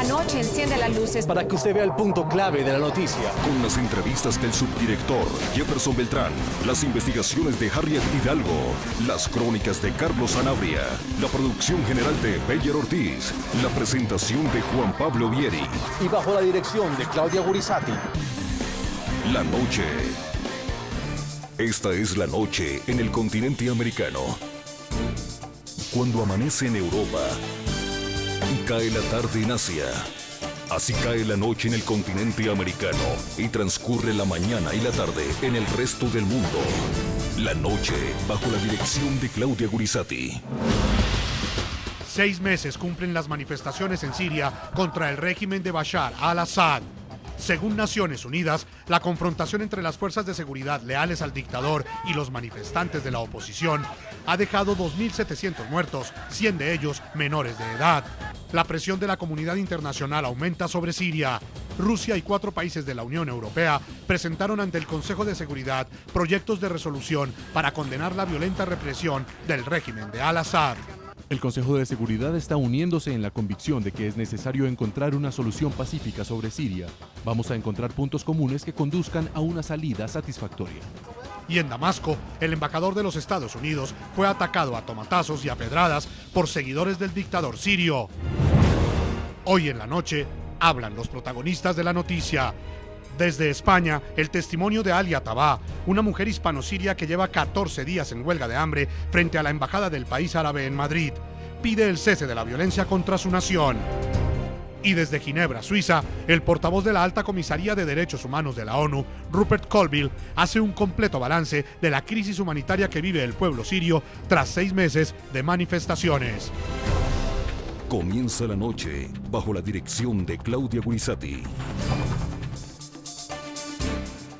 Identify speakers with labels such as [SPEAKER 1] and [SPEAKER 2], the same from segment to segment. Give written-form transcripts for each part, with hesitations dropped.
[SPEAKER 1] la noche enciende las luces
[SPEAKER 2] para que usted vea el punto clave de la noticia.
[SPEAKER 3] Con las entrevistas del subdirector Jefferson Beltrán, las investigaciones de Harriet Hidalgo, las crónicas de Carlos Sanabria, la producción general de Beyer Ortiz, la presentación de Juan Pablo Vieri.
[SPEAKER 2] Y bajo la dirección de Claudia Gurizati.
[SPEAKER 3] La noche. Esta es la noche en el continente americano. Cuando amanece en Europa y cae la tarde en Asia. Así cae la noche en el continente americano y transcurre la mañana y la tarde en el resto del mundo. La noche bajo la dirección de Claudia Gurizati.
[SPEAKER 4] 6 meses cumplen las manifestaciones en Siria contra el régimen de Bashar al-Assad. Según Naciones Unidas, la confrontación entre las fuerzas de seguridad leales al dictador y los manifestantes de la oposición ha dejado 2.700 muertos, 100 de ellos menores de edad. La presión de la comunidad internacional aumenta sobre Siria. Rusia y 4 países de la Unión Europea presentaron ante el Consejo de Seguridad proyectos de resolución para condenar la violenta represión del régimen de al-Assad.
[SPEAKER 5] El Consejo de Seguridad está uniéndose en la convicción de que es necesario encontrar una solución pacífica sobre Siria. Vamos a encontrar puntos comunes que conduzcan a una salida satisfactoria.
[SPEAKER 4] Y en Damasco, el embajador de los Estados Unidos fue atacado a tomatazos y a pedradas por seguidores del dictador sirio. Hoy en la noche, hablan los protagonistas de la noticia. Desde España, el testimonio de Alia Tabá, una mujer hispano-siria que lleva 14 días en huelga de hambre frente a la embajada del país árabe en Madrid, pide el cese de la violencia contra su nación. Y desde Ginebra, Suiza, el portavoz de la Alta Comisaría de Derechos Humanos de la ONU, Rupert Colville, hace un completo balance de la crisis humanitaria que vive el pueblo sirio tras 6 meses de manifestaciones.
[SPEAKER 3] Comienza la noche bajo la dirección de Claudia Gurizati.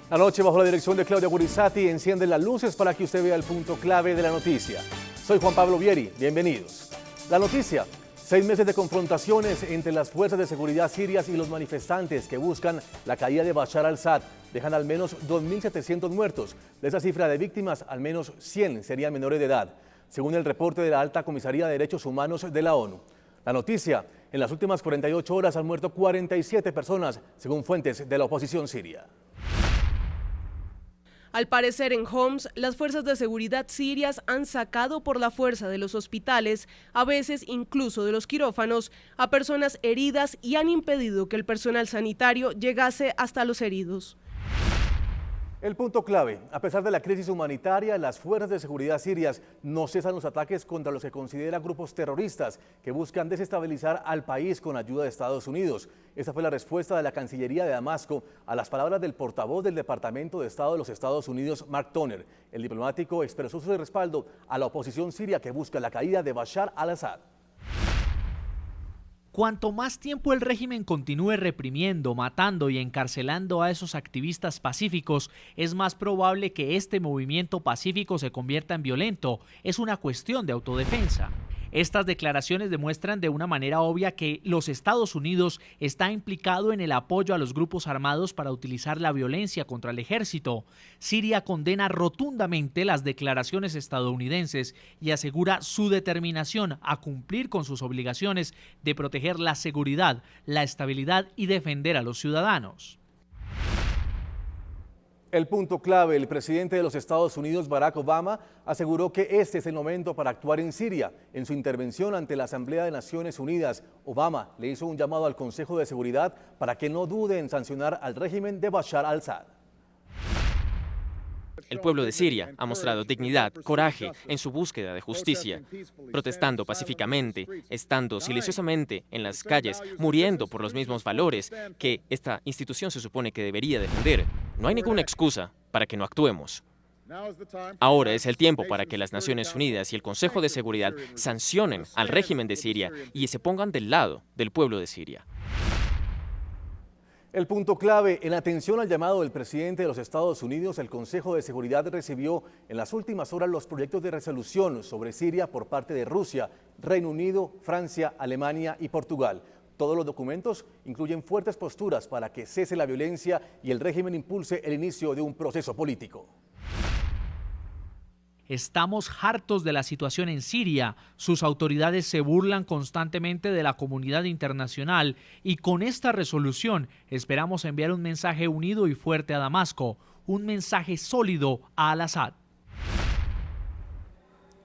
[SPEAKER 2] La noche bajo la dirección de Claudia Gurizati enciende las luces para que usted vea el punto clave de la noticia. Soy Juan Pablo Vieri, bienvenidos. La noticia, 6 meses de confrontaciones entre las fuerzas de seguridad sirias y los manifestantes que buscan la caída de Bashar al-Assad dejan al menos 2.700 muertos. De esa cifra de víctimas, al menos 100 serían menores de edad, según el reporte de la Alta Comisaría de Derechos Humanos de la ONU. La noticia, en las últimas 48 horas han muerto 47 personas, según fuentes de la oposición siria.
[SPEAKER 6] Al parecer en Homs, las fuerzas de seguridad sirias han sacado por la fuerza de los hospitales, a veces incluso de los quirófanos, a personas heridas y han impedido que el personal sanitario llegase hasta los heridos.
[SPEAKER 2] El punto clave, a pesar de la crisis humanitaria, las fuerzas de seguridad sirias no cesan los ataques contra los que considera grupos terroristas que buscan desestabilizar al país con ayuda de Estados Unidos. Esa fue la respuesta de la Cancillería de Damasco a las palabras del portavoz del Departamento de Estado de los Estados Unidos, Mark Toner. El diplomático expresó su respaldo a la oposición siria que busca la caída de Bashar al-Assad.
[SPEAKER 7] Cuanto más tiempo el régimen continúe reprimiendo, matando y encarcelando a esos activistas pacíficos, es más probable que este movimiento pacífico se convierta en violento. Es una cuestión de autodefensa. Estas declaraciones demuestran de una manera obvia que los Estados Unidos está implicado en el apoyo a los grupos armados para utilizar la violencia contra el ejército. Siria condena rotundamente las declaraciones estadounidenses y asegura su determinación a cumplir con sus obligaciones de proteger la seguridad, la estabilidad y defender a los ciudadanos.
[SPEAKER 2] El punto clave, el presidente de los Estados Unidos, Barack Obama, aseguró que este es el momento para actuar en Siria. En su intervención ante la Asamblea de Naciones Unidas, Obama le hizo un llamado al Consejo de Seguridad para que no dude en sancionar al régimen de Bashar al-Assad.
[SPEAKER 8] El pueblo de Siria ha mostrado dignidad, coraje en su búsqueda de justicia, protestando pacíficamente, estando silenciosamente en las calles, muriendo por los mismos valores que esta institución se supone que debería defender. No hay ninguna excusa para que no actuemos. Ahora es el tiempo para que las Naciones Unidas y el Consejo de Seguridad sancionen al régimen de Siria y se pongan del lado del pueblo de Siria.
[SPEAKER 2] El punto clave, en atención al llamado del presidente de los Estados Unidos, el Consejo de Seguridad recibió en las últimas horas los proyectos de resolución sobre Siria por parte de Rusia, Reino Unido, Francia, Alemania y Portugal. Todos los documentos incluyen fuertes posturas para que cese la violencia y el régimen impulse el inicio de un proceso político.
[SPEAKER 7] Estamos hartos de la situación en Siria. Sus autoridades se burlan constantemente de la comunidad internacional y con esta resolución esperamos enviar un mensaje unido y fuerte a Damasco, un mensaje sólido a Al-Assad.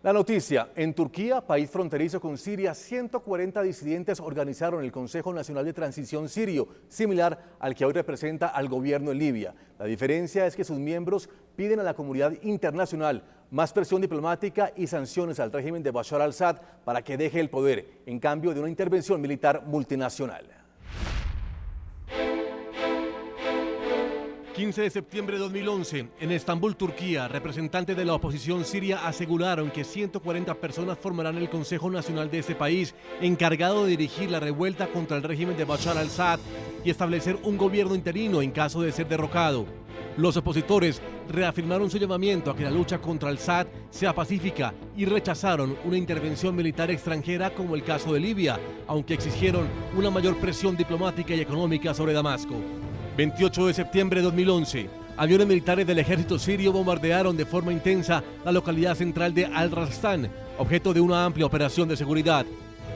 [SPEAKER 2] La noticia, en Turquía, país fronterizo con Siria, 140 disidentes organizaron el Consejo Nacional de Transición Sirio, similar al que hoy representa al gobierno en Libia. La diferencia es que sus miembros piden a la comunidad internacional más presión diplomática y sanciones al régimen de Bashar al-Assad para que deje el poder, en cambio de una intervención militar multinacional. 15 de septiembre de 2011, en Estambul, Turquía, representantes de la oposición siria aseguraron que 140 personas formarán el Consejo Nacional de ese país, encargado de dirigir la revuelta contra el régimen de Bashar al-Assad y establecer un gobierno interino en caso de ser derrocado. Los opositores reafirmaron su llamamiento a que la lucha contra al-Assad sea pacífica y rechazaron una intervención militar extranjera como el caso de Libia, aunque exigieron una mayor presión diplomática y económica sobre Damasco. 28 de septiembre de 2011, aviones militares del ejército sirio bombardearon de forma intensa la localidad central de Al-Rastan, objeto de una amplia operación de seguridad.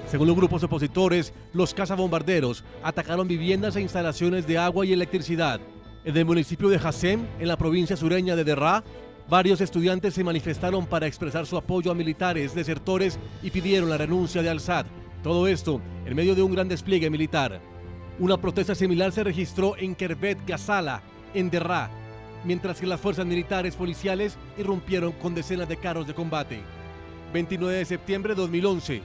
[SPEAKER 2] Según los grupos opositores, los cazabombarderos atacaron viviendas e instalaciones de agua y electricidad. En el municipio de Hasem, en la provincia sureña de Derra, varios estudiantes se manifestaron para expresar su apoyo a militares desertores y pidieron la renuncia de al-Assad. Todo esto en medio de un gran despliegue militar. Una protesta similar se registró en Kerbet Gazala, en Derra, mientras que las fuerzas militares policiales irrumpieron con decenas de carros de combate. 29 de septiembre de 2011.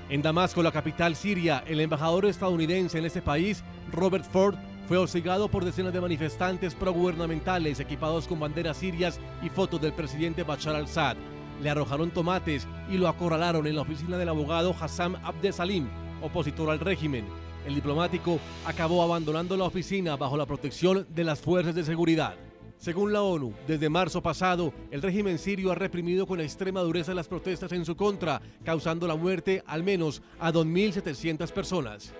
[SPEAKER 2] En Damasco, la capital siria, el embajador estadounidense en ese país, Robert Ford, fue hostigado por decenas de manifestantes progubernamentales equipados con banderas sirias y fotos del presidente Bashar al-Assad. Le arrojaron tomates y lo acorralaron en la oficina del abogado Hassam Abdesalim, opositor al régimen. El diplomático acabó abandonando la oficina bajo la protección de las fuerzas de seguridad. Según la ONU, desde marzo pasado, el régimen sirio ha reprimido con extrema dureza las protestas en su contra, causando la muerte al menos a 2.700 personas.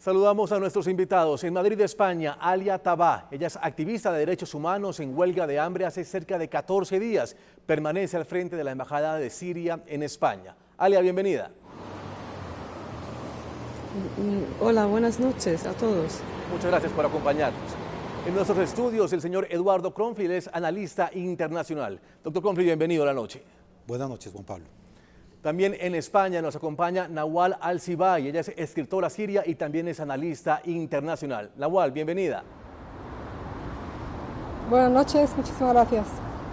[SPEAKER 2] Saludamos a nuestros invitados. En Madrid, España, Alia Tabá. Ella es activista de derechos humanos en huelga de hambre hace cerca de 14 días. Permanece al frente de la Embajada de Siria en España. Alia, bienvenida.
[SPEAKER 1] Hola, buenas noches a todos.
[SPEAKER 2] Muchas gracias por acompañarnos. En nuestros estudios, el señor Eduardo Kronfeld es analista internacional. Doctor Kronfeld, bienvenido a la noche.
[SPEAKER 9] Buenas noches, Juan Pablo.
[SPEAKER 2] También en España nos acompaña Nawal Al-Sibay. Ella es escritora siria y también es analista internacional. Nawal, bienvenida.
[SPEAKER 10] Buenas noches, muchísimas gracias.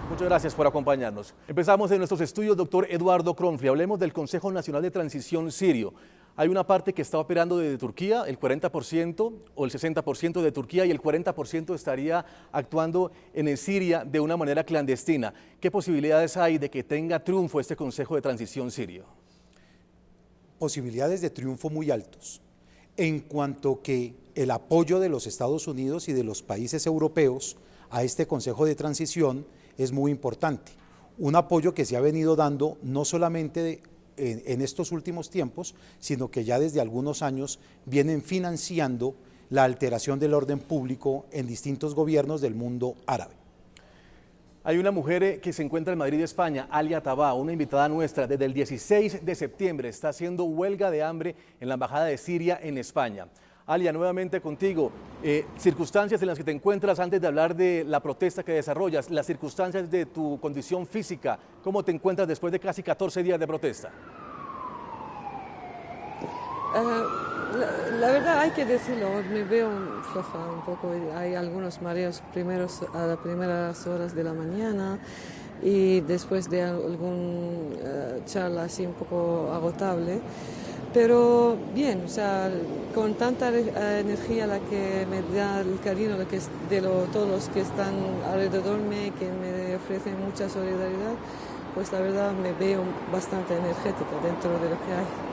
[SPEAKER 2] Muchas gracias por acompañarnos. Empezamos en nuestros estudios, doctor Eduardo Kronfeld. Hablemos del Consejo Nacional de Transición Sirio. Hay una parte que está operando desde Turquía, el 40% o el 60% de Turquía, y el 40% estaría actuando en Siria de una manera clandestina. ¿Qué posibilidades hay de que tenga triunfo este Consejo de Transición Sirio?
[SPEAKER 9] Posibilidades de triunfo muy altos, en cuanto que el apoyo de los Estados Unidos y de los países europeos a este Consejo de Transición es muy importante. Un apoyo que se ha venido dando no solamente en estos últimos tiempos, sino que ya desde algunos años vienen financiando la alteración del orden público en distintos gobiernos del mundo árabe.
[SPEAKER 2] Hay una mujer que se encuentra en Madrid, España, Alia Tabá, una invitada nuestra. Desde el 16 de septiembre está haciendo huelga de hambre en la Embajada de Siria en España. Alia, nuevamente contigo. Circunstancias en las que te encuentras antes de hablar de la protesta que desarrollas, las circunstancias de tu condición física, ¿cómo te encuentras después de casi 14 días de protesta?
[SPEAKER 1] La verdad hay que decirlo, me veo floja un poco, hay algunos mareos a las primeras horas de la mañana y después de algún charla así un poco agotable. Pero bien, o sea, con tanta energía la que me da el cariño todos los que están alrededor mío, que me ofrecen mucha solidaridad, pues la verdad me veo bastante energética dentro de lo que hay.